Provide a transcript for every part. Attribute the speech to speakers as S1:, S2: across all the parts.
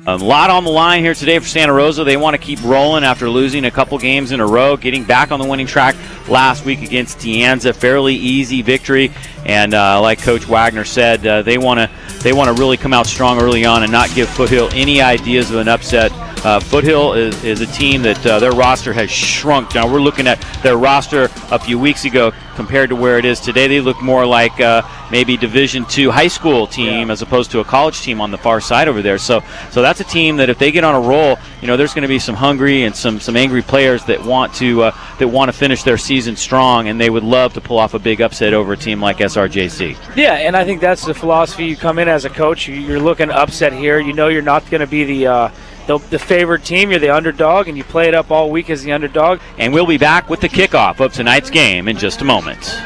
S1: A lot on the line here today for Santa Rosa. They want to keep rolling after losing a couple games in a row, getting back on the winning track last week against De Anza. Fairly easy victory, and like Coach Wagner said, they want to really come out strong early on and not give Foothill any ideas of an upset. Foothill is a team that their roster has shrunk. Now we're looking at their roster a few weeks ago compared to where it is today. They look more like maybe Division II high school team as opposed to a college team on the far side over there. So that's a team that if they get on a roll, you know, there's going to be some hungry and some angry players that want to finish their season strong, and they would love to pull off a big upset over a team like SRJC.
S2: Yeah, and I think that's the philosophy. You come in as a coach, you're looking to upset here. You know you're not going to be the favored team. You're the underdog, and you play it up all week as the underdog.
S1: And we'll be back with the kickoff of tonight's game in just a moment.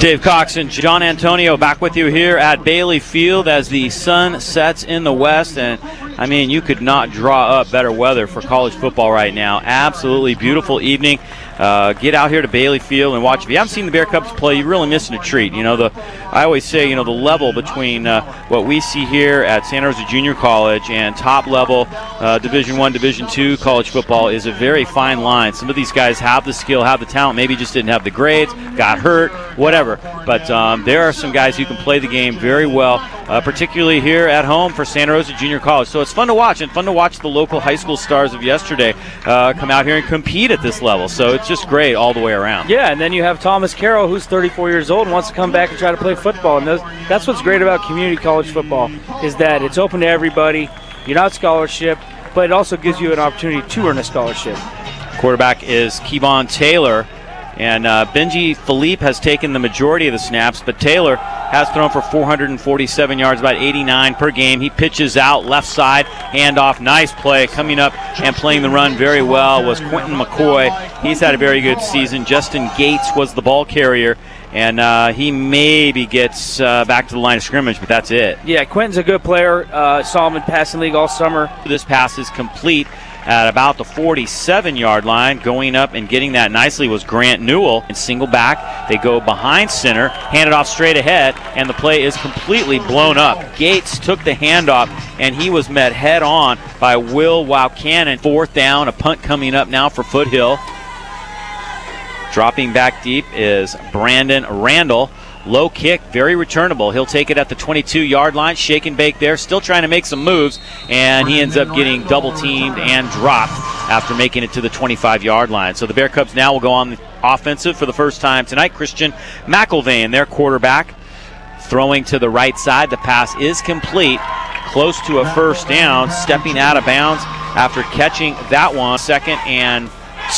S1: Dave Cox and John Antonio back with you here at Bailey Field as the sun sets in the west. And, I mean, you could not draw up better weather for college football right now. Absolutely beautiful evening. Get out here to Bailey Field and watch. If you haven't seen the Bear Cubs play, you're really missing a treat. You know, I always say, you know, the level between what we see here at Santa Rosa Junior College and top level Division I, Division II college football is a very fine line. Some of these guys have the skill, have the talent, maybe just didn't have the grades, got hurt, whatever. But there are some guys who can play the game very well, particularly here at home for Santa Rosa Junior College. So it's fun to watch, and fun to watch the local high school stars of yesterday come out here and compete at this level. So it's just great all the way around.
S2: Yeah, and then you have Thomas Carroll, who's 34 years old and wants to come back and try to play football. And that's what's great about community college football, is that it's open to everybody. You're not scholarship, but it also gives you an opportunity to earn a scholarship.
S1: Quarterback is Kevon Taylor, and Benji Philippe has taken the majority of the snaps, but Taylor has thrown for 447 yards, about 89 per game. He pitches out left side, handoff, nice play. Coming up and playing the run very well was Quentin McCoy. He's had a very good season. Justin Gates was the ball carrier, and he maybe gets back to the line of scrimmage, but that's it.
S2: Yeah, Quentin's a good player. Saw him in passing league all summer.
S1: This pass is complete at about the 47-yard line. Going up and getting that nicely was Grant Newell. And single back, they go behind center, hand it off straight ahead, and the play is completely blown up. Gates took the handoff, and he was met head on by Will Waucannon. Fourth down, a punt coming up now for Foothill. Dropping back deep is Brandon Randall. Low kick, very returnable. He'll take it at the 22-yard line. Shake and bake there, still trying to make some moves, and he ends up getting double-teamed and dropped after making it to the 25-yard line. So the Bear Cubs now will go on the offensive for the first time tonight. Christian McElvain, their quarterback, throwing to the right side. The pass is complete, close to a first down, stepping out of bounds after catching that one. 2nd and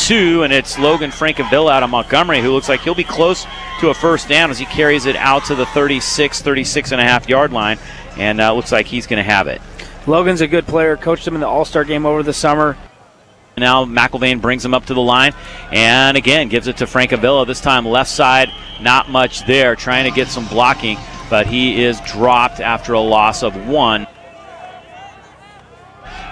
S1: 2, and it's Logan Frankavilla out of Montgomery, who looks like he'll be close to a first down as he carries it out to the 36.5 yard line, and looks like he's going to have it.
S2: Logan's a good player. Coached him in the All-Star game over the summer.
S1: Now McElvain brings him up to the line, and again gives it to Frankavilla. This time left side, not much there, trying to get some blocking, but he is dropped after a loss of 1.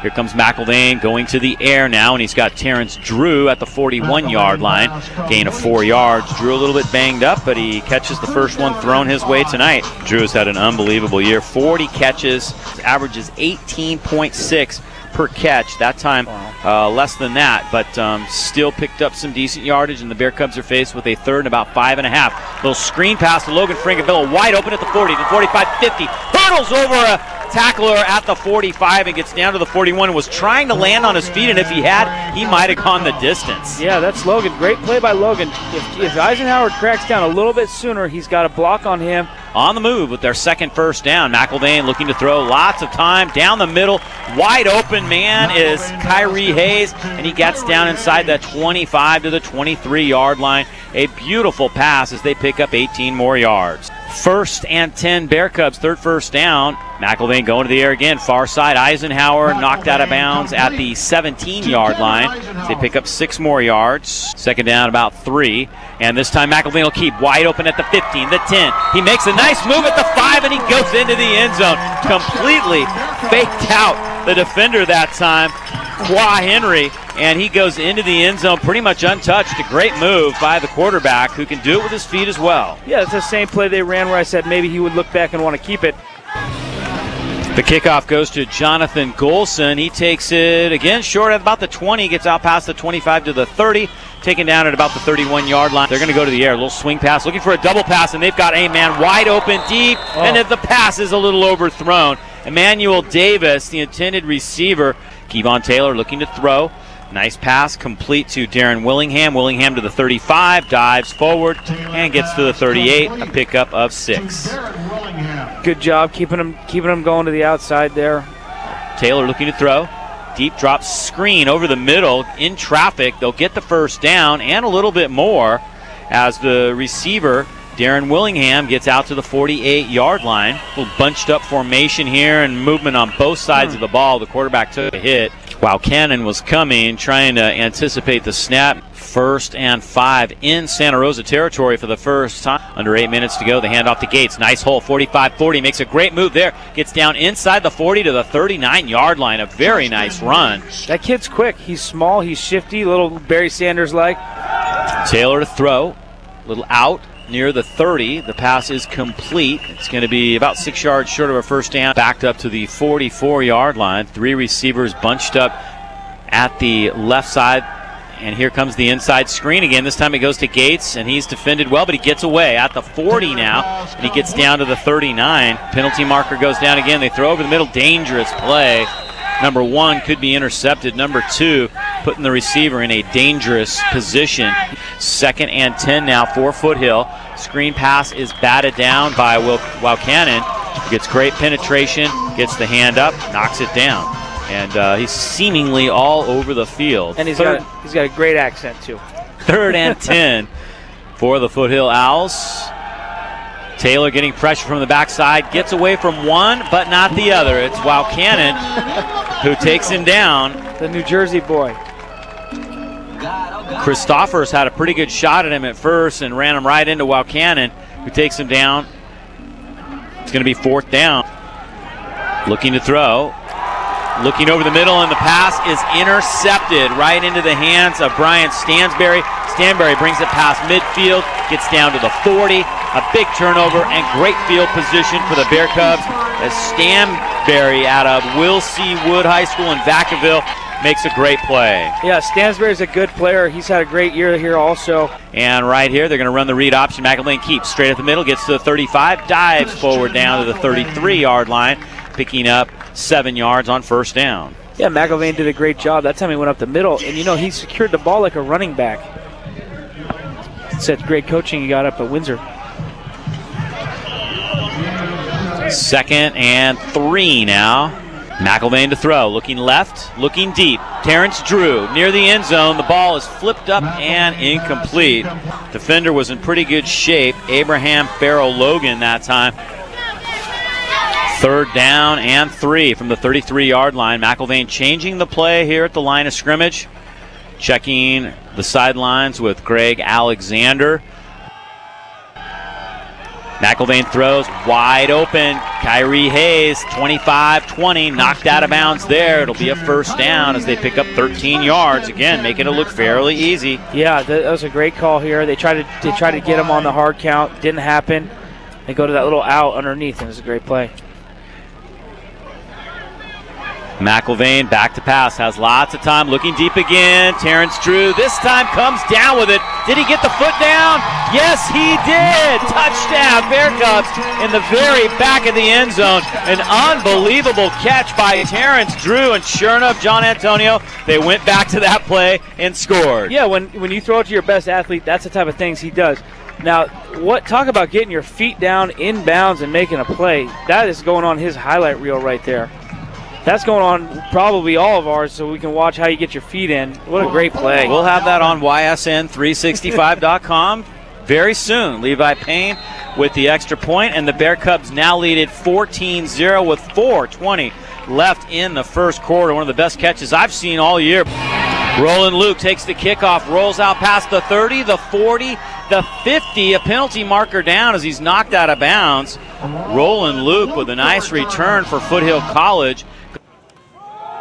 S1: Here comes McElvain going to the air now, and he's got Terrence Drew at the 41-yard line. Gain of 4 yards. Drew a little bit banged up, but he catches the first one thrown his way tonight. Drew has had an unbelievable year. 40 catches, averages 18.6 per catch. That time less than that, but still picked up some decent yardage, and the Bear Cubs are faced with a 3rd and about 5.5. Little screen pass to Logan Frankavilla, wide open at the 40, the 45, 50. Hurdles over a tackler at the 45 and gets down to the 41. Was trying to land on his feet, and if he had, he might have gone the distance.
S2: Yeah, that's Logan. Great play by Logan. If Eisenhower cracks down a little bit sooner, he's got a block on him.
S1: On the move with their 2nd first down. McElvain looking to throw, lots of time down the middle. Wide open man is Kyrie Hayes, and he gets down inside the 25 to the 23-yard line. A beautiful pass as they pick up 18 more yards. 1st and 10 Bear Cubs, 3rd first down. McElvain going to the air again, far side. Eisenhower knocked out of bounds at the 17-yard line. They pick up 6 more yards. 2nd down, about 3. And this time McElvain will keep wide open at the 15, the 10. He makes a nice move at the 5, and he goes into the end zone. Completely faked out the defender that time, Qua Henry, and he goes into the end zone pretty much untouched. A great move by the quarterback, who can do it with his feet as well.
S2: Yeah, it's the same play they ran where I said maybe he would look back and want to keep it.
S1: The kickoff goes to Jonathan Golson. He takes it again short at about the 20, gets out past the 25 to the 30, taken down at about the 31-yard line. They're going to go to the air, a little swing pass, looking for a double pass, and they've got a man wide open deep, and the pass is a little overthrown. Emmanuel Davis, the intended receiver. Kevon Taylor looking to throw. Nice pass, complete to Darren Willingham. Willingham to the 35, dives forward, and gets to the 38, a pickup of 6.
S2: Good job keeping them going to the outside there.
S1: Taylor looking to throw. Deep drop screen over the middle in traffic. They'll get the first down and a little bit more as the receiver, Darren Willingham, gets out to the 48-yard line. A little bunched up formation here and movement on both sides of the ball. The quarterback took a hit while Cannon was coming, trying to anticipate the snap. 1st and 5 in Santa Rosa territory for the first time. Under 8 minutes to go. The handoff to Gates. Nice hole, 45-40. Makes a great move there. Gets down inside the 40 to the 39-yard line. A very nice run.
S2: That kid's quick. He's small. He's shifty. Little Barry Sanders-like.
S1: Taylor to throw. Little out near the 30. The pass is complete. It's going to be about 6 yards short of a first down. Backed up to the 44-yard line. 3 receivers bunched up at the left side. And here comes the inside screen again. This time it goes to Gates, and he's defended well, but he gets away at the 40 now, and he gets down to the 39. Penalty marker goes down again. They throw over the middle. Dangerous play. Number 1 could be intercepted. Number 2 putting the receiver in a dangerous position. 2nd and 10 now for Foothill. Screen pass is batted down by Cannon. Gets great penetration, gets the hand up, knocks it down. And he's seemingly all over the field.
S2: And he's got a great accent, too.
S1: 3rd and 10 for the Foothill Owls. Taylor getting pressure from the backside. Gets away from one, but not the other. It's Cannon who takes him down.
S2: The New Jersey boy.
S1: Christophers had a pretty good shot at him at first and ran him right into Cannon, who takes him down. It's going to be 4th down. Looking to throw. Looking over the middle, and the pass is intercepted right into the hands of Brian Stansberry. Stansberry brings it past midfield, gets down to the 40. A big turnover and great field position for the Bear Cubs as Stansberry out of Will C. Wood High School in Vacaville makes a great play.
S2: Yeah, Stansberry's a good player. He's had a great year here also.
S1: And right here, they're going to run the read option. McElvain keeps straight at the middle, gets to the 35, dives forward down to the 33-yard line, picking up 7 yards on first down.
S2: Yeah, McElvain did a great job. That time he went up the middle, and he secured the ball like a running back. Such great coaching he got up at Windsor.
S1: 2nd and 3 now. McElvain to throw, looking left, looking deep. Terrence Drew near the end zone. The ball is flipped up and incomplete. Defender was in pretty good shape. Abraham Farrell Logan that time. 3rd down and 3 from the 33-yard line. McElvain changing the play here at the line of scrimmage. Checking the sidelines with Greg Alexander. McElvain throws wide open. Kyrie Hayes, 25-20, knocked out of bounds there. It'll be a first down as they pick up 13 yards. Again, making it look fairly easy.
S2: Yeah, that was a great call here. They tried to get him on the hard count. Didn't happen. They go to that little out underneath, and it was a great play.
S1: McElvain back to pass, has lots of time, looking deep again. Terrence Drew this time comes down with it. Did he get the foot down? Yes, he did. Touchdown, Bear Cubs in the very back of the end zone. An unbelievable catch by Terrence Drew, and sure enough, John Antonio, they went back to that play and scored.
S2: Yeah, when you throw it to your best athlete, that's the type of things he does. Now, talk about getting your feet down inbounds and making a play. That is going on his highlight reel right there. That's going on probably all of ours, so we can watch how you get your feet in. What a great play.
S1: We'll have that on ysn365.com very soon. Levi Payne with the extra point, and the Bear Cubs now lead it 14-0 with 4:20 left in the first quarter. One of the best catches I've seen all year. Roland Luke takes the kickoff, rolls out past the 30, the 40, the 50. A penalty marker down as he's knocked out of bounds. Roland Luke with a nice return for Foothill College.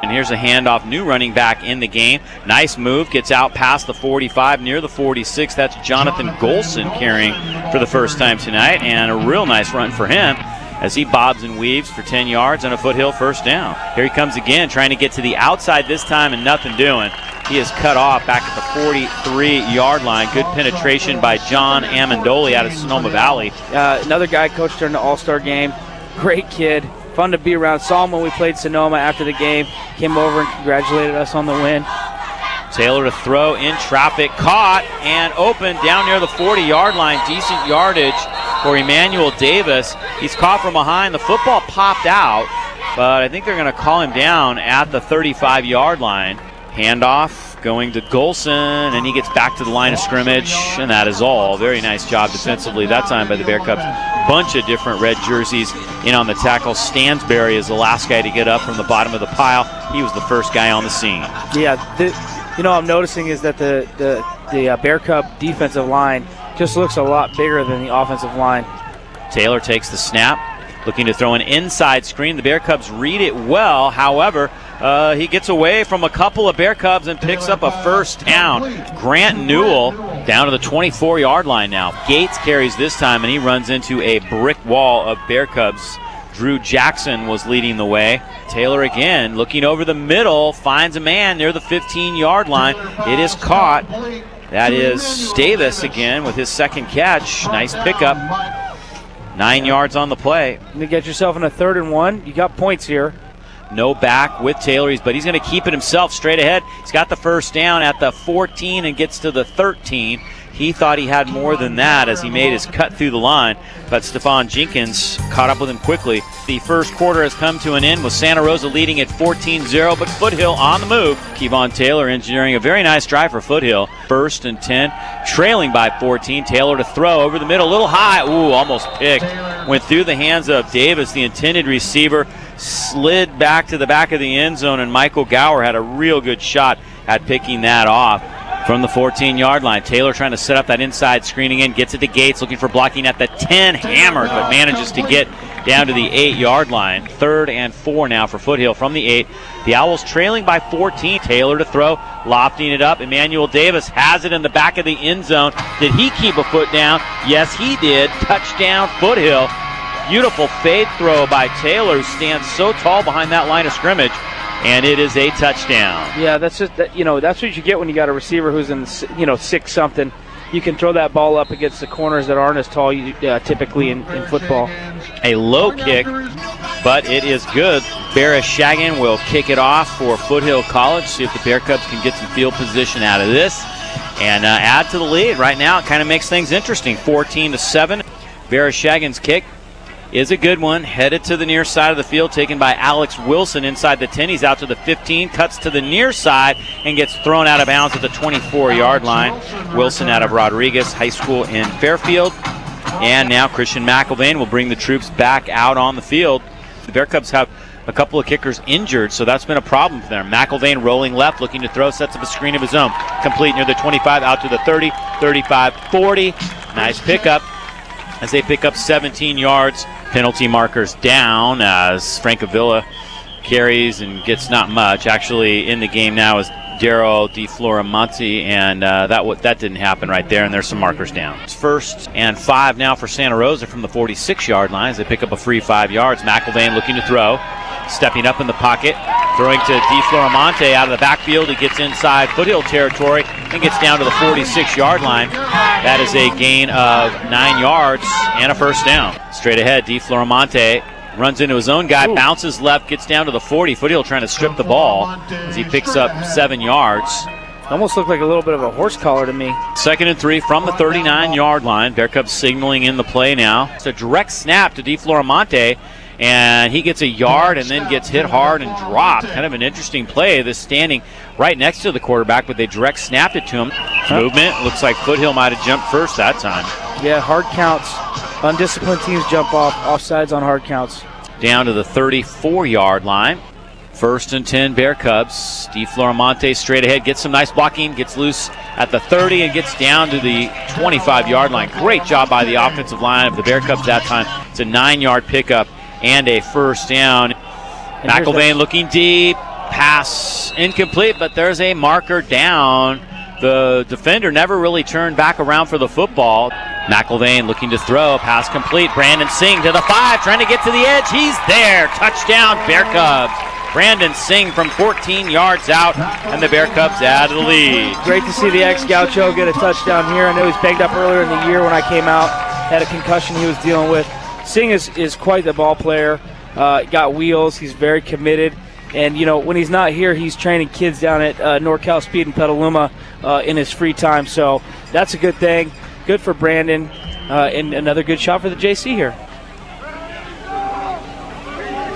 S1: And here's a handoff, new running back in the game. Nice move, gets out past the 45, near the 46. That's Jonathan Golson carrying for the first time tonight, and a real nice run for him. as he bobs and weaves for 10 yards on a Foothill first down. Here he comes again, trying to get to the outside this time and nothing doing. He is cut off back at the 43-yard line. Good penetration by John Amandoli out of Sonoma Valley.
S2: Another guy coached during the All-Star game. Great kid. Fun to be around. Saw him when we played Sonoma after the game. Came over and congratulated us on the win.
S1: Taylor to throw in traffic. Caught and open down near the 40-yard line. Decent yardage for Emmanuel Davis. He's caught from behind. The football popped out, but I think they're going to call him down at the 35-yard line. Handoff going to Golson, and he gets back to the line of scrimmage, and that is all. Very nice job defensively that time by the Bear Cubs. Bunch of different red jerseys in on the tackle. Stansberry is the last guy to get up from the bottom of the pile. He was the first guy on the scene.
S2: Yeah, I'm noticing is that the Bear Cub defensive line just looks a lot bigger than the offensive line.
S1: Taylor takes the snap, looking to throw an inside screen. The Bear Cubs read it well. However, he gets away from a couple of Bear Cubs and picks up a first down. Grant Newell down to the 24-yard line now. Gates carries this time, and he runs into a brick wall of Bear Cubs. Drew Jackson was leading the way. Taylor again looking over the middle, finds a man near the 15-yard line. It is caught. That is Davis again with his second catch. Nice pickup. 9 yards on the play.
S2: You get yourself in a 3rd and 1. You got points here.
S1: No back with Taylor, but he's going to keep it himself straight ahead. He's got the first down at the 14 and gets to the 13. He thought he had more than that as he made his cut through the line, but Stephon Jenkins caught up with him quickly. The first quarter has come to an end with Santa Rosa leading at 14-0, but Foothill on the move. Kevon Taylor engineering a very nice drive for Foothill. 1st and 10, trailing by 14. Taylor to throw over the middle, a little high. Ooh, almost picked. Went through the hands of Davis, the intended receiver, slid back to the back of the end zone, and Michael Gower had a real good shot at picking that off. From the 14-yard line, Taylor trying to set up that inside screening in, gets it to Gates, looking for blocking at the 10, hammered, but manages to get down to the 8-yard line. 3rd and 4 now for Foothill from the 8. The Owls trailing by 14. Taylor to throw, lofting it up. Emmanuel Davis has it in the back of the end zone. Did he keep a foot down? Yes, he did. Touchdown, Foothill. Beautiful fade throw by Taylor, who stands so tall behind that line of scrimmage. And it is a touchdown.
S2: Yeah, that's just that's what you get when you got a receiver who's in 6 something. You can throw that ball up against the corners that aren't as tall typically in football.
S1: A low kick, but it is good. Vereshchagin will kick it off for Foothill College. See if the Bear Cubs can get some field position out of this and add to the lead. Right now, it kind of makes things interesting. 14-7. Vereshchagin's kick is a good one, headed to the near side of the field, taken by Alex Wilson inside the 10. He's out to the 15, cuts to the near side, and gets thrown out of bounds at the 24-yard line. Wilson out of Rodriguez High School in Fairfield. And now Christian McIlvain will bring the troops back out on the field. The Bear Cubs have a couple of kickers injured, so that's been a problem for them. McIlvain rolling left, looking to throw, sets up a screen of his own. Complete near the 25, out to the 30, 35, 40. Nice pickup as they pick up 17 yards. Penalty markers down as Frank Avila carries and gets not much. Actually, in the game now is Daryl DeFlorimonte, and that didn't happen right there, and there's some markers down. It's 1st and 5 now for Santa Rosa from the 46-yard line as they pick up a free 5 yards. McIlvain looking to throw, stepping up in the pocket, throwing to DeFlorimonte out of the backfield. He gets inside Foothill territory and gets down to the 46-yard line. That is a gain of 9 yards and a first down. Straight ahead, DeFlorimonte runs into his own guy, bounces left, gets down to the 40. Foothill trying to strip the ball as he picks up 7 yards.
S2: Almost looked like a little bit of a horse collar to me.
S1: 2nd and 3 from the 39-yard line. Bear Cubs signaling in the play now. It's a direct snap to DeFlorimonte, and he gets a yard and then gets hit hard and dropped. Kind of an interesting play. This standing right next to the quarterback, but they direct snapped it to him. Movement. Looks like Foothill might have jumped first that time.
S2: Yeah, hard counts. Undisciplined teams jump off offsides on hard counts.
S1: Down to the 34-yard line. 1st and 10 Bear Cubs. DeFlorimonte straight ahead, gets some nice blocking, gets loose at the 30 and gets down to the 25-yard line. Great job by the offensive line of the Bear Cubs that time. It's a 9-yard pickup and a first down. McIlvain looking deep, pass incomplete, but there's a marker down. The defender never really turned back around for the football. McElvain looking to throw, pass complete. Brandon Singh to the 5, trying to get to the edge. He's there. Touchdown, Bear Cubs. Brandon Singh from 14 yards out, and the Bear Cubs add the lead.
S2: Great to see the ex-Gaucho get a touchdown here. I know he was banged up earlier in the year when I came out. Had a concussion he was dealing with. Singh is quite the ball player. Got wheels. He's very committed. And, you know, when he's not here, he's training kids down at NorCal Speed in Petaluma in his free time. So that's a good thing. Good for Brandon, and another good shot for the JC here.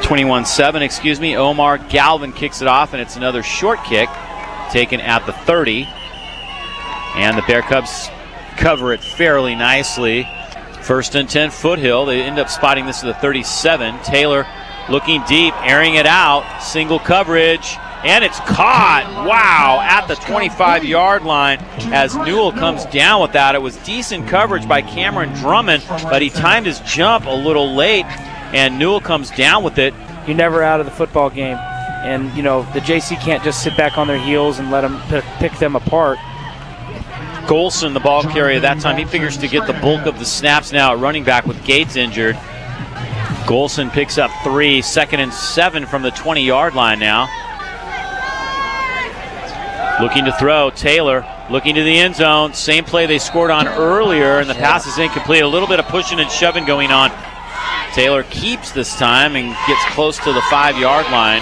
S1: 21-7, Omar Galvin kicks it off, and it's another short kick taken at the 30. And the Bear Cubs cover it fairly nicely. 1st and 10, Foothill. They end up spotting this to the 37. Taylor looking deep, airing it out, single coverage, and it's caught. Wow, at the 25-yard line as Newell comes down with that. It was decent coverage by Cameron Drummond, but he timed his jump a little late, and Newell comes down with it.
S2: You're never out of the football game, and, you know, the JC can't just sit back on their heels and let them pick them apart.
S1: Golson, the ball carrier that time, he figures to get the bulk of the snaps now at running back with Gates injured. Golson picks up 3, 2nd and 7 from the 20-yard line now. Looking to throw, Taylor looking to the end zone. Same play they scored on earlier, and the pass is incomplete. A little bit of pushing and shoving going on. Taylor keeps this time and gets close to the 5-yard line.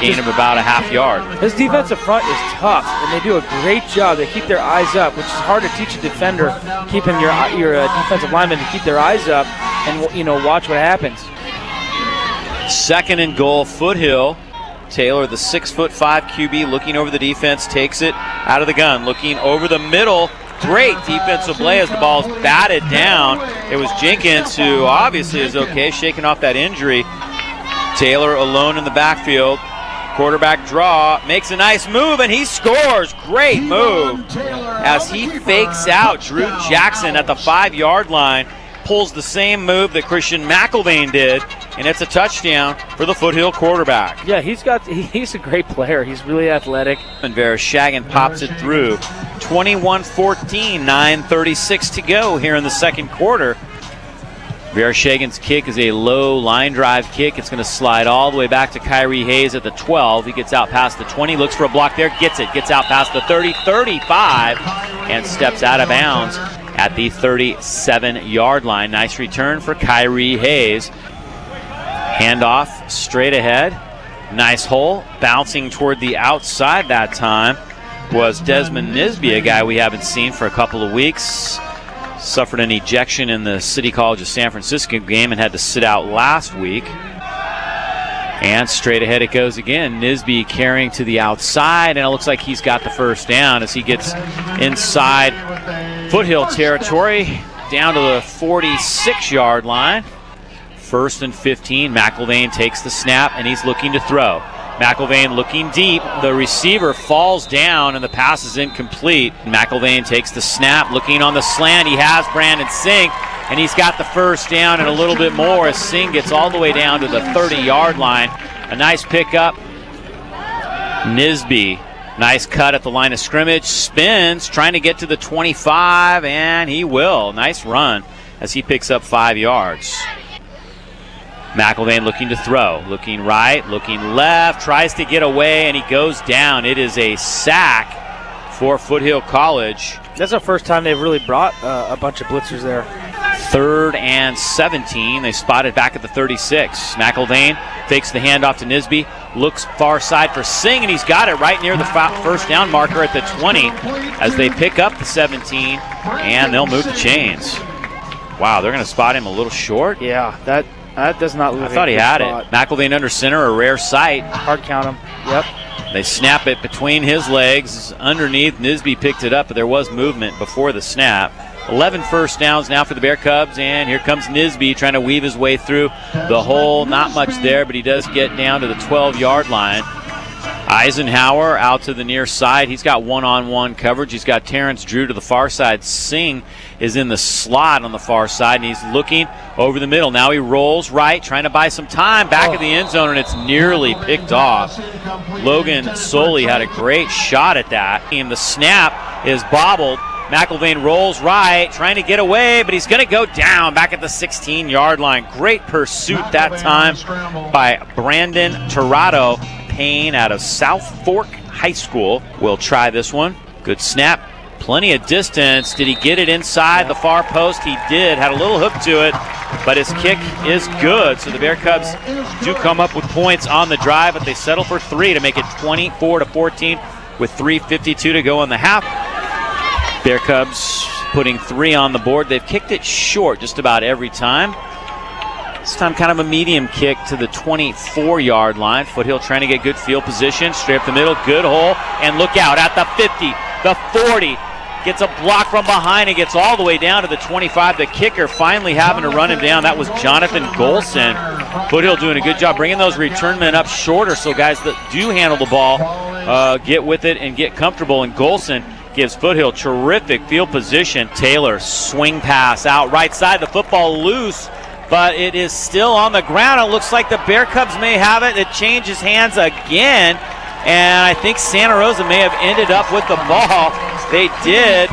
S1: Gain of about a half yard.
S2: This defensive front is tough, and they do a great job. They keep their eyes up, which is hard to teach a defender, keeping your defensive lineman to keep their eyes up and, you know, watch what happens.
S1: 2nd and goal, Foothill. Taylor, the 6'5" QB, looking over the defense, takes it out of the gun, looking over the middle. Great defensive play as the ball's batted down. It was Jenkins, who obviously is okay, shaking off that injury. Taylor alone in the backfield. Quarterback draw, makes a nice move, and he scores. Great move as he fakes out Drew Jackson at the 5-yard line. Pulls the same move that Christian McElvain did, and it's a touchdown for the Foothill quarterback.
S2: Yeah, he's a great player. He's really athletic.
S1: And Vereshchagin pops it through. 21-14, 9:36 to go here in the second quarter. Vereshchagin's kick is a low line drive kick. It's going to slide all the way back to Kyrie Hayes at the 12. He gets out past the 20, looks for a block there, gets it, gets out past the 30, 35, and steps out of bounds at the 37-yard line. Nice return for Kyrie Hayes. Handoff straight ahead. Nice hole. Bouncing toward the outside that time was Desmond Nisby, a guy we haven't seen for a couple of weeks. Suffered an ejection in the City College of San Francisco game and had to sit out last week. And straight ahead it goes again. Nisby carrying to the outside, and it looks like he's got the first down as he gets inside Foothill territory down to the 46-yard line. 1st and 15. McElvain takes the snap, and he's looking to throw. McElvain looking deep. The receiver falls down, and the pass is incomplete. McElvain takes the snap, looking on the slant. He has Brandon Singh, and he's got the first down and a little bit more as Singh gets all the way down to the 30-yard line. A nice pickup. Nisby, nice cut at the line of scrimmage. Spins, trying to get to the 25, and he will. Nice run as he picks up 5 yards. McElvain looking to throw, looking right, looking left, tries to get away, and he goes down. It is a sack for Foothill College.
S2: That's the first time they've really brought a bunch of blitzers there.
S1: 3rd and 17. They spot it back at the 36. McElvain fakes the handoff to Nisby, looks far side for Singh, and he's got it right near the first down marker at the 20 as they pick up the 17, and they'll move the chains. Wow, they're going to spot him a little short.
S2: Yeah, that does not look.
S1: I thought he had it. McElvain under center, a rare sight.
S2: Hard count him. Yep.
S1: They snap it between his legs. Underneath, Nisby picked it up, but there was movement before the snap. 11 first downs now for the Bear Cubs, and here comes Nisby trying to weave his way through the hole. Not much there, but he does get down to the 12-yard line. Eisenhower out to the near side. He's got one-on-one coverage. He's got Terrence Drew to the far side. Singh is in the slot on the far side, and he's looking over the middle. Now he rolls right, trying to buy some time back of the end zone, and it's nearly picked off. Logan Soley had a great shot at that. And the snap is bobbled. McElvain rolls right, trying to get away, but he's going to go down back at the 16-yard line. Great pursuit that time by Brandon Tirado Payne out of South Fork High School. We'll try this one. Good snap. Plenty of distance. Did he get it inside the far post? He did. Had a little hook to it, but his kick is good. So the Bear Cubs do come up with points on the drive, but they settle for 3 to make it 24-14 with 3:52 to go in the half. Bear Cubs putting 3 on the board. They've kicked it short just about every time. This time kind of a medium kick to the 24-yard line. Foothill trying to get good field position. Straight up the middle, good hole, and look out at the 50, the 40. Gets a block from behind and gets all the way down to the 25. The kicker finally having to run him down. That was Jonathan Golson. Foothill doing a good job bringing those return men up shorter so guys that do handle the ball get with it and get comfortable. And Golson gives Foothill terrific field position. Taylor swing pass out right side. The football loose, but it is still on the ground. It looks like the Bear Cubs may have it. It changes hands again. And I think Santa Rosa may have ended up with the ball. They did.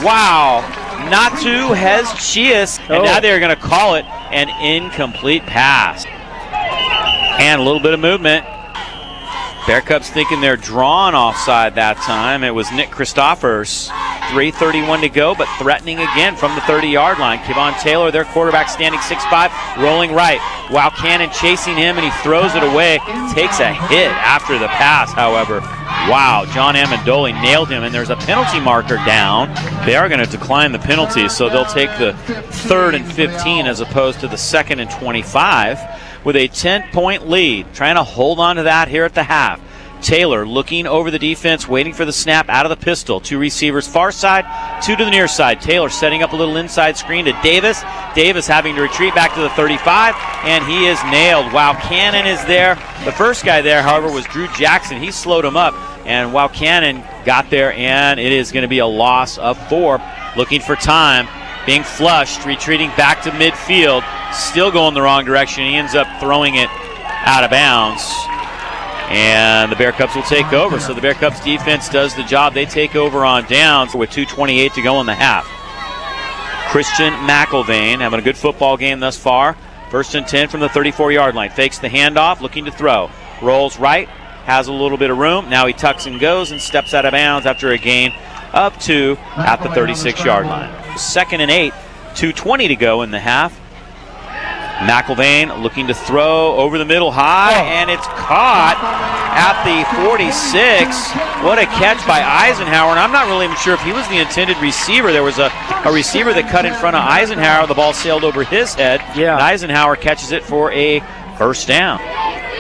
S1: Wow. Natu Hez-Chias. And now they're going to call it an incomplete pass. And a little bit of movement. Bear Cubs thinking they're drawn offside that time. It was Nick Christophers. 3:31 to go, but threatening again from the 30-yard line. Kevon Taylor, their quarterback, standing 6'5", rolling right. Wow, Cannon chasing him, and he throws it away. Takes a hit after the pass, however. Wow, John Amendola nailed him, and there's a penalty marker down. They are going to decline the penalty, so they'll take the 3rd and 15 as opposed to the 2nd and 25 with a 10-point lead. Trying to hold on to that here at the half. Taylor looking over the defense, waiting for the snap out of the pistol. 2 receivers far side, 2 to the near side. Taylor setting up a little inside screen to Davis. Davis having to retreat back to the 35, and he is nailed. Wow, Cannon is there. The first guy there, however, was Drew Jackson. He slowed him up, and Wow Cannon got there, and it is going to be a loss of 4. Looking for time, being flushed, retreating back to midfield, still going the wrong direction. He ends up throwing it out of bounds. And the Bear Cubs will take over. So the Bear Cubs defense does the job. They take over on downs with 2:28 to go in the half. Christian McElvain having a good football game thus far. 1st and 10 from the 34-yard line. Fakes the handoff, looking to throw. Rolls right, has a little bit of room. Now he tucks and goes and steps out of bounds after a gain of 2 at the 36-yard line. 2nd and 8, 2:20 to go in the half. McElvain looking to throw over the middle high, and it's caught at the 46. What a catch by Eisenhower, and I'm not really even sure if he was the intended receiver. There was a receiver that cut in front of Eisenhower. The ball sailed over his head, and Eisenhower catches it for a 1st down.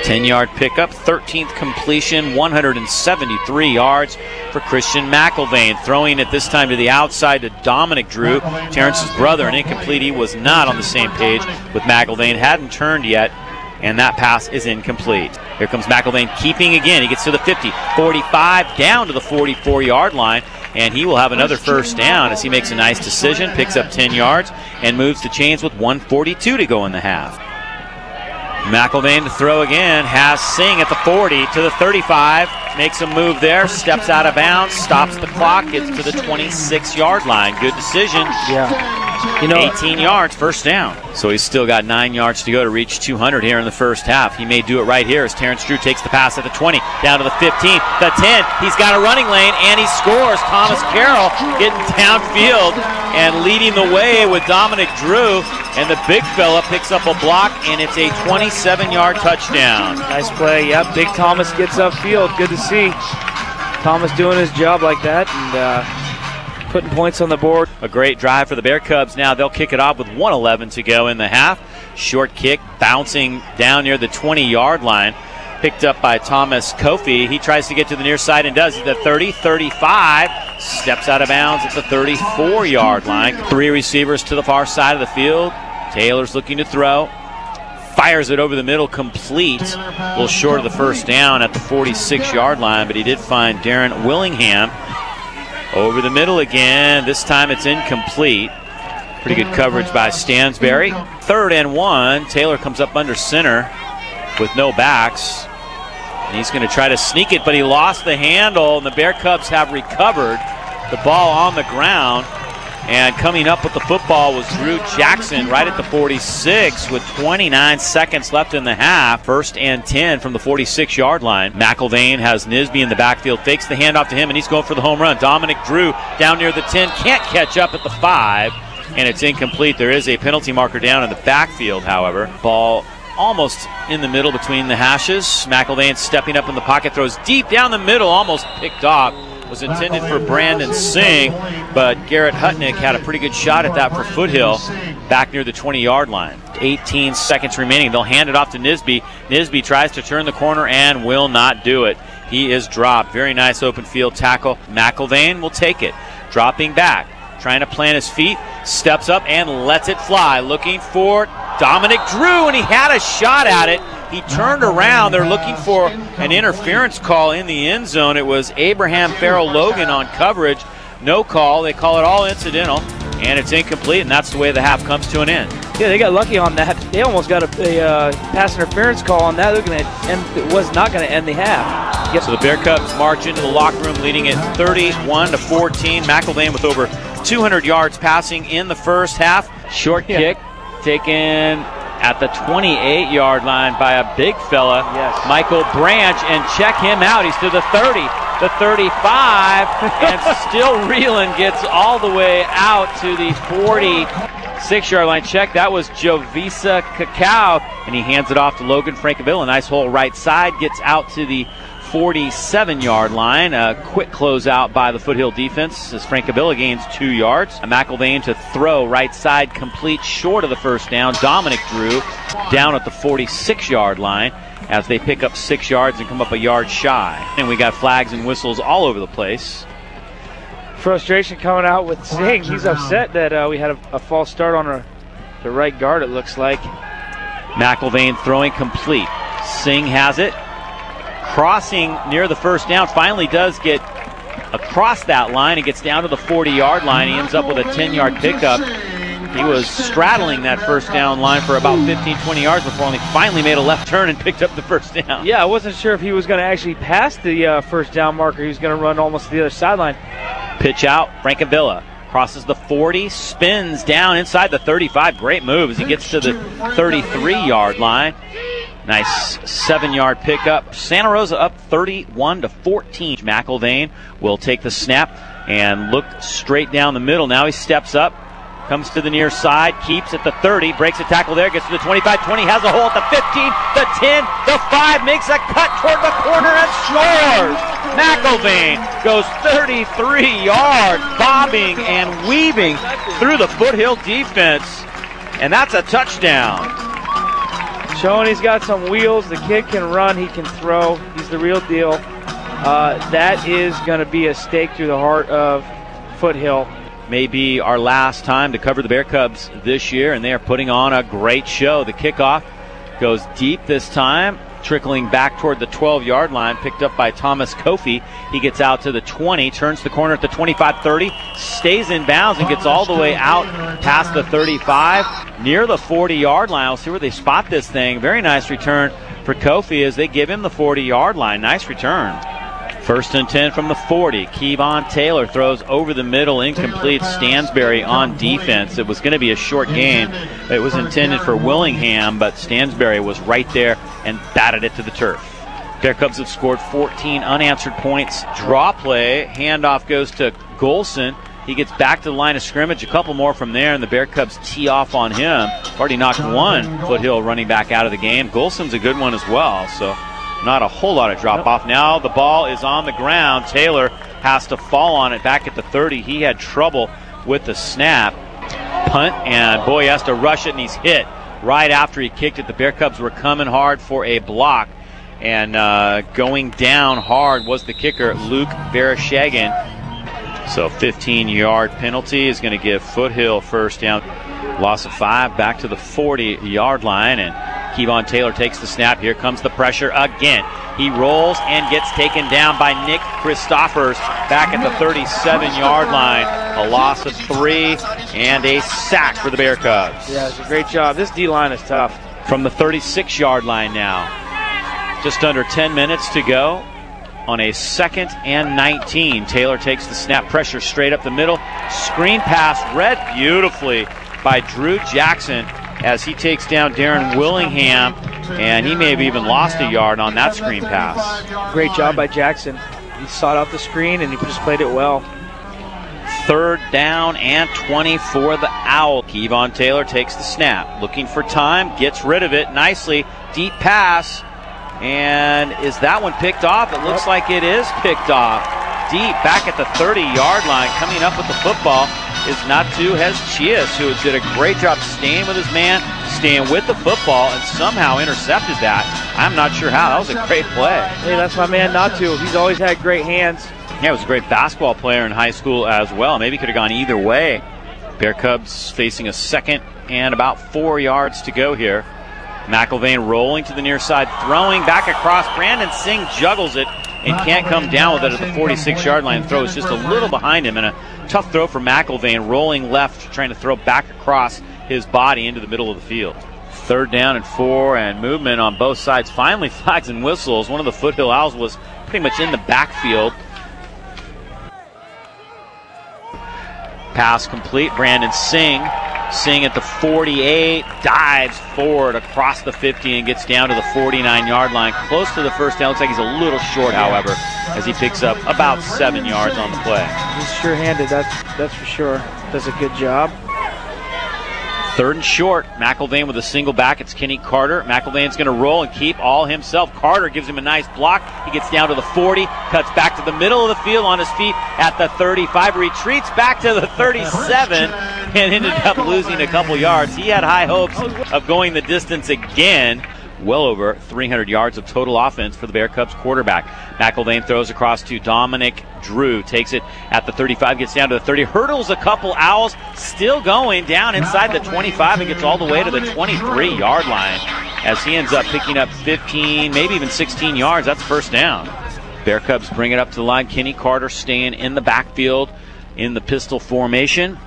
S1: 10-yard pickup, 13th completion, 173 yards for Christian McElvain. Throwing it this time to the outside to Dominic Drew, Terrence's brother, and incomplete. He was not on the same page with McElvain, hadn't turned yet, and that pass is incomplete. Here comes McElvain keeping again. He gets to the 50, 45, down to the 44-yard line, and he will have another 1st down as he makes a nice decision, picks up 10 yards, and moves the chains with 1:42 to go in the half. McElvain to throw again, has Singh at the 40 to the 35, makes a move there, steps out of bounds, stops the clock, gets to the 26-yard line. Good decision.
S2: Yeah.
S1: 18 yards, 1st down. So he's still got 9 yards to go to reach 200 here in the 1st half. He may do it right here as Terrence Drew takes the pass at the 20, down to the 15, the 10. He's got a running lane, and he scores. Thomas Carroll getting downfield and leading the way with Dominic Drew. And the big fella picks up a block, and it's a 27-yard touchdown.
S2: Nice play. Yep, Big Thomas gets upfield. Good to see Thomas doing his job like that and putting points on the board.
S1: A great drive for the Bear Cubs. Now they'll kick it off with 1:11 to go in the half. Short kick bouncing down near the 20-yard line. Picked up by Thomas Kofi. He tries to get to the near side and does. The 30, 35, steps out of bounds at the 34-yard line. 3 receivers to the far side of the field. Taylor's looking to throw. Fires it over the middle, complete. A little short of the 1st down at the 46-yard line, but he did find Darren Willingham. Over the middle again. This time it's incomplete. Pretty good coverage by Stansberry. 3rd and 1. Taylor comes up under center with no backs. And he's going to try to sneak it, but he lost the handle, and the Bear Cubs have recovered. The ball on the ground, and coming up with the football was Drew Jackson right at the 46 with 29 seconds left in the half. 1st and 10 from the 46-yard line. McElvain has Nisby in the backfield, fakes the handoff to him, and he's going for the home run. Dominic Drew down near the 10, can't catch up at the 5, and it's incomplete. There is a penalty marker down in the backfield, however. Ball almost in the middle between the hashes. McElvain stepping up in the pocket, throws deep down the middle, almost picked off. Was intended for Brandon Singh, but Garrett Hutnick had a pretty good shot at that for Foothill back near the 20-yard line. 18 seconds remaining. They'll hand it off to Nisby. Nisby tries to turn the corner and will not do it. He is dropped. Very nice open field tackle. McElvain will take it. Dropping back, trying to plant his feet, steps up and lets it fly. Looking for Dominic Drew, and he had a shot at it. He turned around. They're looking for an interference call in the end zone. It was Abraham Farrell Logan on coverage. No call. They call it all incidental, and it's incomplete, and that's the way the half comes to an end.
S2: Yeah, they got lucky on that. They almost got a pass interference call on that. It was not going to end the half.
S1: Yep. So the Bear Cubs march into the locker room leading it 31-14. McElvain with over 200 yards passing in the first half. Short kick taken at the 28-yard line by a big fella, Michael Branch, and check him out. He's to the 30, the 35, and still reeling, gets all the way out to the 46-yard line. Check, that was Jovisa Cacao, and he hands it off to Logan Frankaville. A nice hole right side, gets out to the 47-yard line. A quick closeout by the Foothill defense as Frankavilla gains 2 yards. McElvain to throw right side, complete short of the first down. Dominic Drew down at the 46-yard line as they pick up 6 yards and come up a yard shy. And we got flags and whistles all over the place.
S2: Frustration coming out with Singh. He's upset that we had a false start on the right guard, it looks like.
S1: McElvain throwing complete. Singh has it. Crossing near the first down, finally does get across that line and gets down to the 40-yard line. He ends up with a 10-yard pickup. He was straddling that first down line for about 15-20 yards before he finally made a left turn and picked up the first down.
S2: Yeah, I wasn't sure if he was going to actually pass the first down marker. He was going to run almost to the other sideline.
S1: Pitch out, Frankavilla crosses the 40, spins down inside the 35. Great move as he gets to the 33-yard line. Nice 7-yard pickup. Santa Rosa up 31-14. McElvain will take the snap and look straight down the middle. Now he steps up, comes to the near side, keeps at the 30, breaks a tackle there, gets to the 25, 20, has a hole at the 15, the 10, the 5, makes a cut toward the corner and scores. McElvain goes 33 yards, bobbing and weaving through the Foothill defense, and that's a touchdown.
S2: Showing he's got some wheels. The kid can run, he can throw. He's the real deal. That is going to be a stake through the heart of Foothill.
S1: Maybe our last time to cover the Bear Cubs this year, and they are putting on a great show. The kickoff goes deep this time, trickling back toward the 12-yard line, picked up by Thomas Kofi. He gets out to the 20, turns the corner at the 25-30, stays in bounds and gets all the way out past the 35, near the 40-yard line. We'll see where they spot this thing. Very nice return for Kofi as they give him the 40-yard line. Nice return. 1st and 10 from the 40. Kevon Taylor throws over the middle, incomplete. Stansberry on defense. It was going to be a short game. It was intended for Willingham, but Stansberry was right there and batted it to the turf. Bear Cubs have scored 14 unanswered points. Draw play. Handoff goes to Golson. He gets back to the line of scrimmage. A couple more from there, and the Bear Cubs tee off on him. Already knocked one Foothill running back out of the game. Golson's a good one as well, so not a whole lot of drop-off. Now the ball is on the ground. Taylor has to fall on it back at the 30. He had trouble with the snap. Punt, and boy, he has to rush it, and he's hit right after he kicked it. The Bear Cubs were coming hard for a block, and going down hard was the kicker, Luke Vereshagin. So 15-yard penalty is going to give Foothill first down. Loss of 5 back to the 40-yard line, and Kevon Taylor takes the snap. Here comes the pressure again. He rolls and gets taken down by Nick Christophers back at the 37-yard line. A loss of 3 and a sack for the Bear Cubs.
S2: Yeah, it's a great job. This D-line is tough.
S1: From the 36-yard line now. Just under 10 minutes to go. on a 2nd and 19. Taylor takes the snap, pressure straight up the middle. Screen pass read beautifully by Drew Jackson as he takes down Darren Willingham, and he may have even lost a yard on that screen pass.
S2: Great job by Jackson. He sought out the screen and he just played it well.
S1: 3rd down and 20 for the Owl. Kevon Taylor takes the snap, looking for time, gets rid of it nicely. Deep pass. And is that one picked off? It looks like it is picked off. Deep back at the 30-yard line. Coming up with the football is Natu Hezchias, who did a great job staying with his man, staying with the football, and somehow intercepted that. I'm not sure how. That was a great play.
S2: Hey, that's my man Natu. He's always had great hands.
S1: Yeah, he was a great basketball player in high school as well. Maybe could have gone either way. Bear Cubs facing a 2nd and about 4 yards to go here. McIlvain rolling to the near side, throwing back across. Brandon Singh juggles it and can't come down with it at the 46-yard line. The throw is just a little behind him, and a tough throw for McIlvain, rolling left, trying to throw back across his body into the middle of the field. 3rd down and 4, and movement on both sides. Finally, flags and whistles. One of the Foothill Owls was pretty much in the backfield. Pass complete. Brandon Singh at the 48, dives forward across the 50 and gets down to the 49-yard line. Close to the first down. Looks like he's a little short, however, as he picks up about 7 yards on the play.
S2: He's sure-handed, that's for sure. Does a good job.
S1: 3rd and short. McIlvain with a single back. It's Kenny Carter. McIlvain's going to roll and keep all himself. Carter gives him a nice block. He gets down to the 40, cuts back to the middle of the field on his feet at the 35, retreats back to the 37, and ended up losing a couple yards. He had high hopes of going the distance again. Well over 300 yards of total offense for the Bear Cubs quarterback. McIlvain throws across to Dominic Drew. Takes it at the 35, gets down to the 30, hurdles a couple Owls, still going down inside the 25 and gets all the way to the 23-yard line as he ends up picking up 15, maybe even 16 yards. That's 1st down. Bear Cubs bring it up to the line. Kenny Carter staying in the backfield in the pistol formation.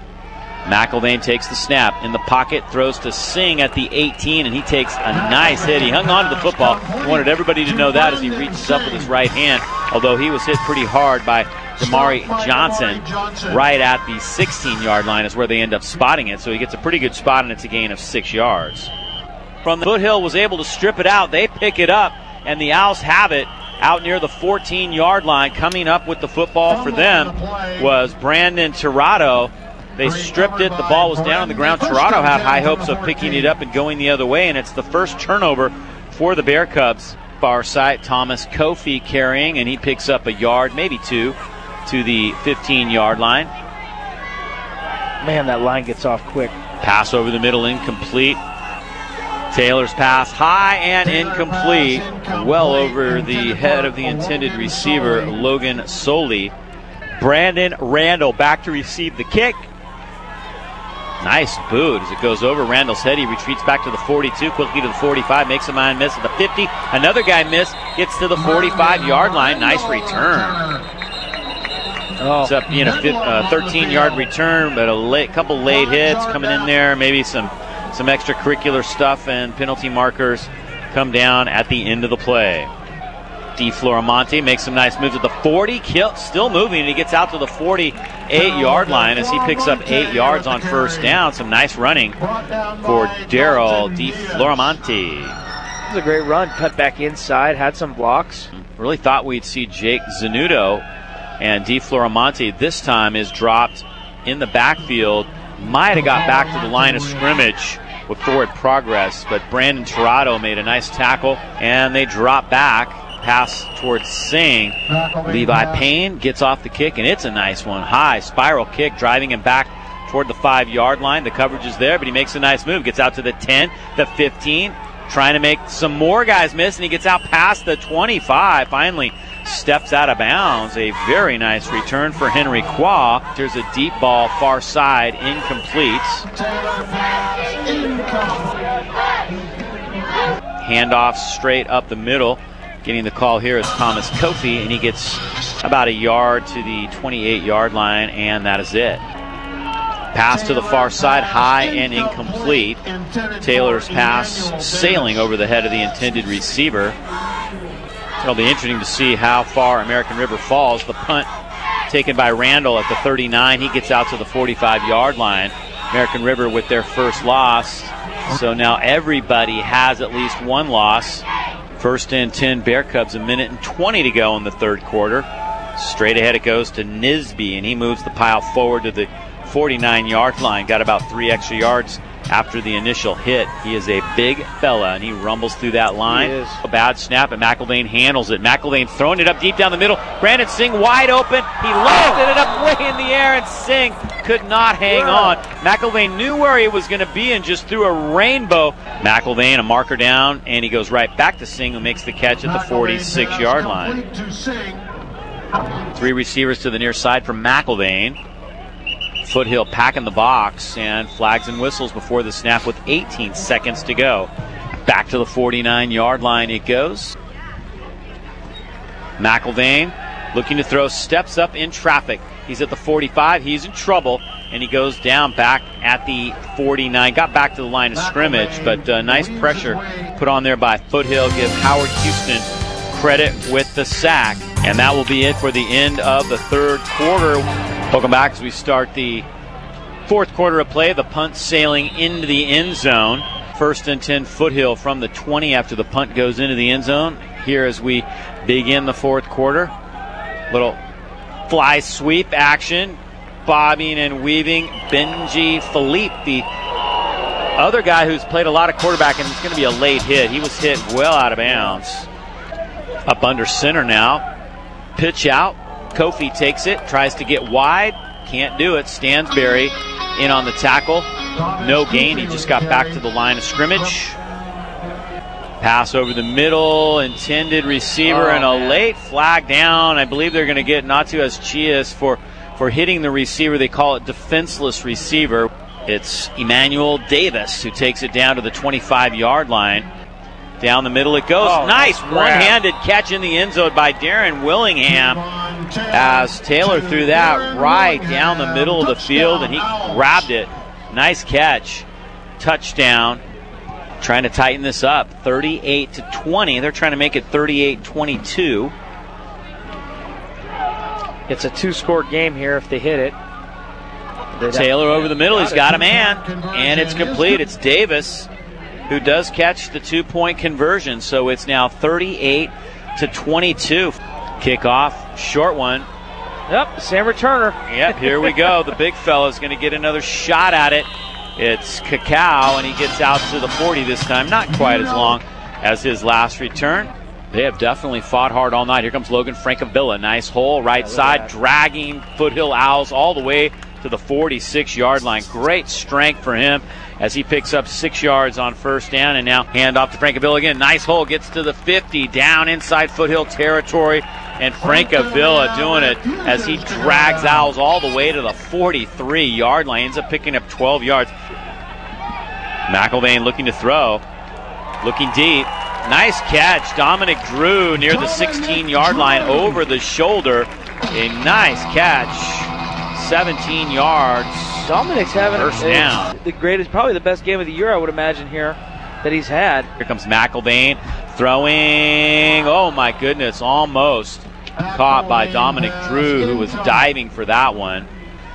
S1: McIlvain takes the snap in the pocket, throws to Singh at the 18, and he takes a nice hit. He hung on to the football. He wanted everybody to know that as he reaches up with his right hand, although he was hit pretty hard by Damari Johnson right at the 16-yard line is where they end up spotting it. So he gets a pretty good spot, and it's a gain of 6 yards. From the Foothill was able to strip it out. They pick it up, and the Owls have it out near the 14-yard line. Coming up with the football for them was Brandon Tirado. They stripped it. The ball was down on the ground. Tirado had high hopes of picking it up and going the other way, and it's the first turnover for the Bear Cubs. Far side, Thomas Kofi carrying, and he picks up a yard, maybe 2, to the 15-yard line.
S2: Man, that line gets off quick.
S1: Pass over the middle, incomplete. Taylor's pass, high and incomplete. Well over the head of the intended receiver, Logan Soley. Brandon Randall back to receive the kick. Nice boot as it goes over Randall's head. He retreats back to the 42, quickly to the 45, makes a man miss at the 50. Another guy missed, gets to the 45-yard line. Nice return. It's up being a 13-yard return, but a couple late hits coming in there. Maybe some extracurricular stuff, and penalty markers come down at the end of the play. DeFlorimonte makes some nice moves at the 40, still moving, and he gets out to the 48-yard line as he picks up 8 yards on 1st down. Some nice running for Daryl DeFlorimonte.
S2: It was a great run, cut back inside, had some blocks.
S1: Really thought we'd see Jake Zanuto, and DeFlorimonte this time is dropped in the backfield. Might have got back to the line of scrimmage with forward progress, but Brandon Tirado made a nice tackle, and they drop back. Pass towards Singh. Levi Payne gets off the kick, and it's a nice one. High spiral kick, driving him back toward the 5-yard line. The coverage is there, but he makes a nice move. Gets out to the 10, the 15, trying to make some more guys miss, and he gets out past the 25. Finally steps out of bounds. A very nice return for Henry Qua. There's a deep ball far side, incomplete. Handoff straight up the middle. Getting the call here is Thomas Kofi, and he gets about a yard to the 28-yard line, and that is it. Pass to the far side, high and incomplete. Taylor's pass sailing over the head of the intended receiver. It'll be interesting to see how far American River falls. The punt taken by Randall at the 39. He gets out to the 45-yard line. American River with their first loss. So now everybody has at least one loss. First and 10 Bear Cubs, 1:20 to go in the third quarter. Straight ahead it goes to Nisby, and he moves the pile forward to the 49-yard line. Got about 3 extra yards after the initial hit. He is a big fella, and he rumbles through that line. A bad snap, and McElvain handles it. McElvain throwing it up deep down the middle. Brandon Singh wide open. He lofted it up way in the air, and Singh could not hang on. McElvain knew where he was going to be and just threw a rainbow. McElvain, a marker down, and he goes right back to Singh, who makes the catch at the 46-yard line. 3 receivers to the near side from McElvain. Foothill packing the box, and flags and whistles before the snap with 18 seconds to go. Back to the 49-yard line it goes. McElvain looking to throw, steps up in traffic. He's at the 45. He's in trouble, and he goes down back at the 49. Got back to the line of scrimmage, but nice pressure put on there by Foothill. Give Howard Houston credit with the sack. And that will be it for the end of the third quarter. Welcome back as we start the fourth quarter of play. The punt sailing into the end zone. First and 10 Foothill from the 20 after the punt goes into the end zone. Here as we begin the fourth quarter. Little fly sweep action. Bobbing and weaving. Benji Philippe, the other guy who's played a lot of quarterback, and it's going to be a late hit. He was hit well out of bounds. Up under center now. Pitch out. Kofi takes it, tries to get wide, can't do it. Stansberry in on the tackle. No gain. He just got back to the line of scrimmage. Pass over the middle, intended receiver, and a late flag down. I believe they're going to get Natu Chias for hitting the receiver. They call it defenseless receiver. It's Emmanuel Davis who takes it down to the 25-yard line. Down the middle it goes. Nice one-handed catch in the end zone by Darren Willingham as Taylor threw that right down the middle of the field, and he grabbed it. Nice catch. Touchdown. Trying to tighten this up. 38-20. They're trying to make it 38-22.
S2: It's a 2-score game here if they hit it.
S1: Taylor over the middle. He's got a man, and it's complete. It's Davis who does catch the 2-point conversion. So it's now 38-22. Kickoff, short one.
S2: Yep, Sam returner.
S1: Yep, here we go. The big fella's going to get another shot at it. It's Cacao, and he gets out to the 40 this time. Not quite as long as his last return. They have definitely fought hard all night. Here comes Logan Francavilla. Nice hole, right side, dragging Foothill Owls all the way to the 46-yard line. Great strength for him as he picks up 6 yards on first down, and now hand off to Francavilla again. Nice hole, gets to the 50, down inside Foothill territory, and Francavilla doing it as he drags Owls all the way to the 43-yard line. Ends up picking up 12 yards. McElvain looking to throw, looking deep. Nice catch. Dominic Drew near the 16-yard line over the shoulder. A nice catch. 17 yards.
S2: Dominic's having
S1: first down.
S2: The greatest, probably the best game of the year, I would imagine, here that he's had.
S1: Here comes McElvain throwing. Oh my goodness, almost caught by Dominic Drew, who was diving for that one.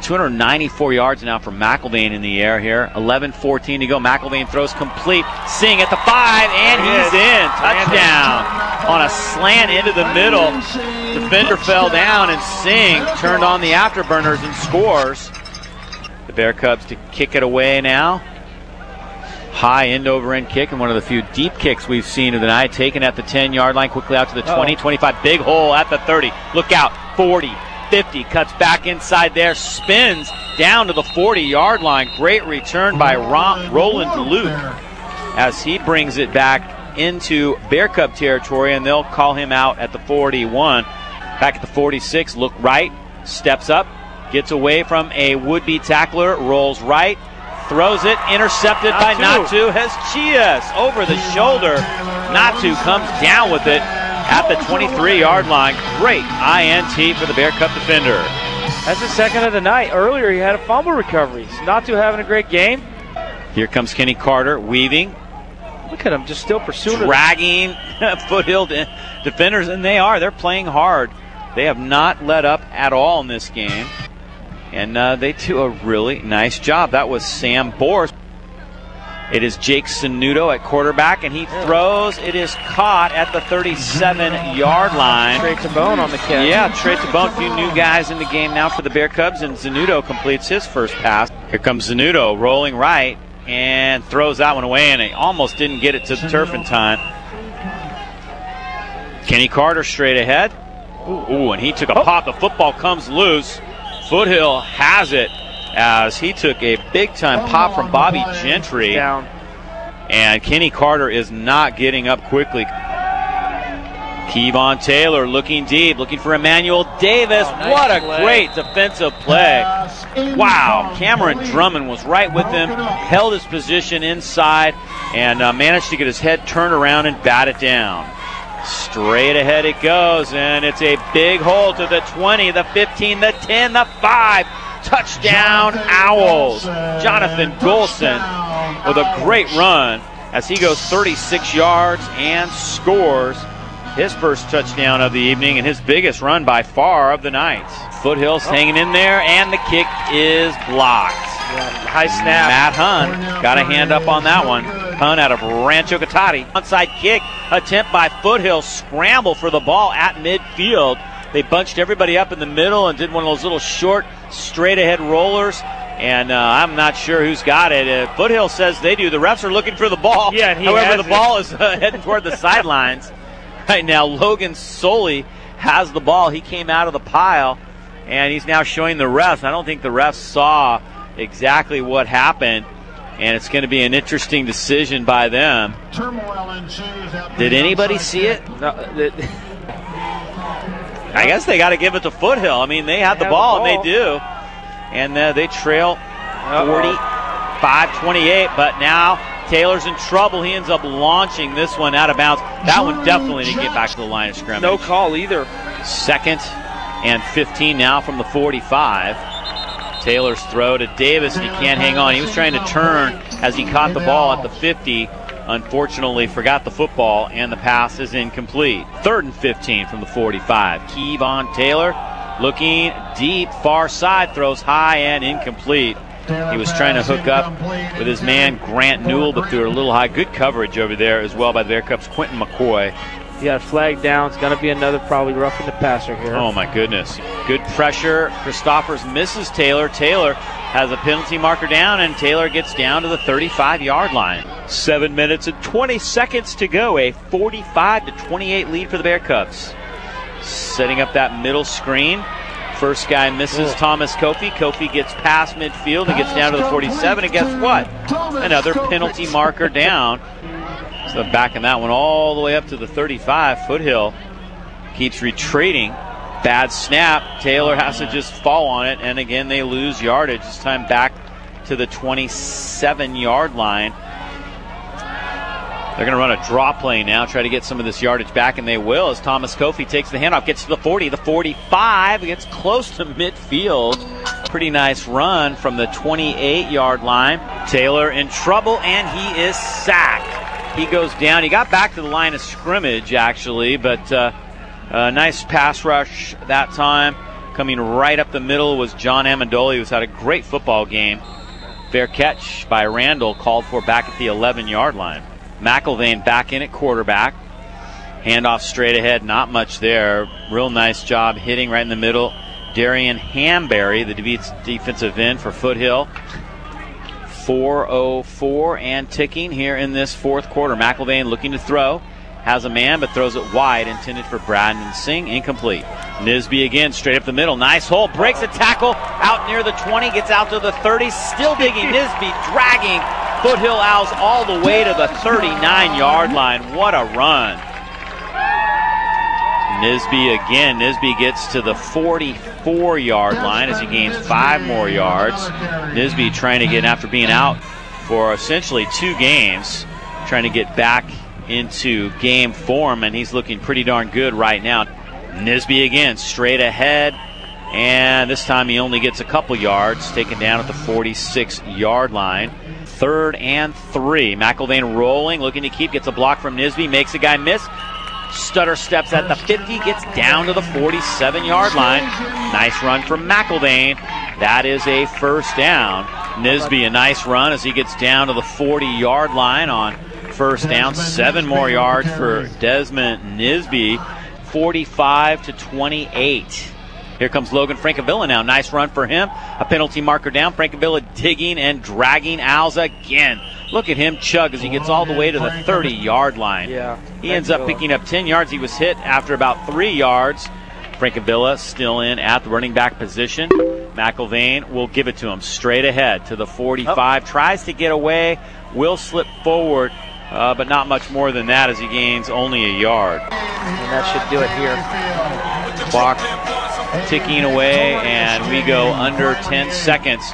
S1: 294 yards now from McElvain in the air here. 11-14 to go. McElvain throws complete. Singh at the 5, and he's in. Touchdown on a slant into the middle. Defender fell down, and Singh turned on the afterburners and scores. The Bear Cubs to kick it away now. High end-over-end kick, and one of the few deep kicks we've seen of the night. Taken at the 10-yard line, quickly out to the 20, 25. Big hole at the 30. Look out, 40. 50, cuts back inside there, spins down to the 40-yard line. Great return by Roland Luke as he brings it back into Bear Cub territory, and they'll call him out at the 41. Back at the 46, look right, steps up, gets away from a would-be tackler, rolls right, throws it, intercepted by Natu Chias over the shoulder. Natu comes down with it at the 23-yard line. Great INT for the Bear Cub defender.
S2: That's the second of the night. Earlier he had a fumble recovery. Natu having a great game.
S1: Here comes Kenny Carter weaving.
S2: Look at him, just still pursuing,
S1: dragging Foothill defenders, and they're playing hard. They have not let up at all in this game, and they do a really nice job. That was Sam Bors. It is Jake Sanudo at quarterback, and he throws. It is caught at the 37-yard line.
S2: Trey Tabone on the catch.
S1: Yeah, Trey Tabone. A few new guys in the game now for the Bear Cubs, and Sanudo completes his first pass. Here comes Sanudo rolling right and throws that one away, and he almost didn't get it to the turf in time. Kenny Carter straight ahead. Ooh, and he took a pop. The football comes loose. Foothill has it, as he took a big-time pop from Bobby Gentry.
S2: Down.
S1: And Kenny Carter is not getting up quickly. Kevon Taylor looking deep, looking for Emmanuel Davis.
S2: Oh, nice
S1: what a
S2: play.
S1: great defensive play. Wow, Cameron Drummond was right with him, held his position inside, and managed to get his head turned around and bat it down. Straight ahead it goes, and it's a big hole to the 20, the 15, the 10, the 5. Touchdown Owls. Jonathan Golson with a great run as he goes 36 yards and scores his first touchdown of the evening and his biggest run by far of the night. Foothill's hanging in there, and the kick is blocked.
S2: High snap.
S1: Matt Hunn got a hand up on that one. Hunn out of Rancho Cotati. Onside kick attempt by Foothill. Scramble for the ball at midfield. They bunched everybody up in the middle and did one of those little short, straight-ahead rollers. And I'm not sure who's got it. Foothill says they do. The refs are looking for the ball.
S2: Yeah, and
S1: however, the ball is heading toward the sidelines. Right now, Logan Soley has the ball. He came out of the pile, and he's now showing the refs. I don't think the refs saw exactly what happened, and it's going to be an interesting decision by them. Did anybody see it?
S2: No,
S1: I guess they got to give it to Foothill. I mean, they had the ball, and they do. And they trail 45-28, but now Taylor's in trouble. He ends up launching this one out of bounds. That one definitely didn't get back to the line of scrimmage.
S2: No call either.
S1: 2nd and 15 now from the 45. Taylor's throw to Davis, and he can't hang on. He was trying to turn as he caught the ball at the 50. Unfortunately, forgot the football, and the pass is incomplete. 3rd and 15 from the 45. Kevon Taylor looking deep, far side, throws high and incomplete. He was trying to hook up with his man Grant Newell, but threw a little high. Good coverage over there as well by the Bear Cubs' Quentin McCoy.
S2: He got a flag down. It's going to be another probably roughing the passer here.
S1: Oh, my goodness. Good pressure. Christoffers misses Taylor. Taylor has a penalty marker down, and Taylor gets down to the 35-yard line. 7 minutes and 20 seconds to go. A 45-28 lead for the Bear Cubs. Setting up that middle screen. First guy misses Thomas Kofi. Kofi gets past midfield and gets down to the 47, and guess what? Another penalty marker down. So backing that one all the way up to the 35. Foothill keeps retreating. Bad snap. Taylor has to just fall on it, and again they lose yardage. This time back to the 27-yard line. They're going to run a draw play now, try to get some of this yardage back, and they will as Thomas Kofi takes the handoff, gets to the 40, the 45, gets close to midfield. Pretty nice run from the 28-yard line. Taylor in trouble, and he is sacked. He goes down. He got back to the line of scrimmage, actually, but a nice pass rush that time. Coming right up the middle was John Amendola, who's had a great football game. Fair catch by Randall, called for back at the 11-yard line. McIlvain back in at quarterback. Handoff straight ahead, not much there. Real nice job hitting right in the middle. Darian Hamberry, the defensive end for Foothill. 4:04 and ticking here in this fourth quarter. McIlvain looking to throw. Has a man, but throws it wide, intended for Brandon Singh. Incomplete. Nisby again, straight up the middle. Nice hole. Breaks a tackle out near the 20. Gets out to the 30. Still digging. Nisby dragging Foothill Owls all the way to the 39-yard line. What a run. Nisby again. Nisby gets to the 44-yard line as he gains 5 more yards. Nisby trying to get, after being out for essentially 2 games, trying to get back into game form, and he's looking pretty darn good right now. Nisby again, straight ahead, and this time he only gets a couple yards, taken down at the 46-yard line. 3rd and 3. McElvain rolling, looking to keep, gets a block from Nisby, makes a guy miss. Stutter steps at the 50, gets down to the 47-yard line. Nice run from McElvain. That is a first down. Nisby, a nice run as he gets down to the 40-yard line on first down. 7 more yards for Desmond Nisby. 45-28. Here comes Logan Francavilla now. Nice run for him. A penalty marker down. Francavilla digging and dragging Alza again. Look at him chug as he gets all the way to the 30-yard line.
S2: Yeah,
S1: he ends up picking up 10 yards. He was hit after about 3 yards. Francavilla still in at the running back position. McElvain will give it to him straight ahead to the 45. Tries to get away. Will slip forward, but not much more than that as he gains only a yard.
S2: And that should do it here.
S1: Clock ticking away, and we go under 10 seconds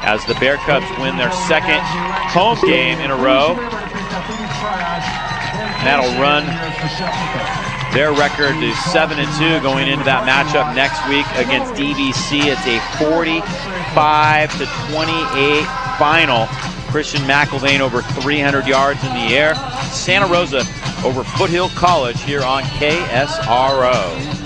S1: as the Bear Cubs win their 2nd home game in a row. And that'll run their record to 7-2 going into that matchup next week against DBC. It's a 45-28 final. Christian McElvain over 300 yards in the air. Santa Rosa over Foothill College here on KSRO.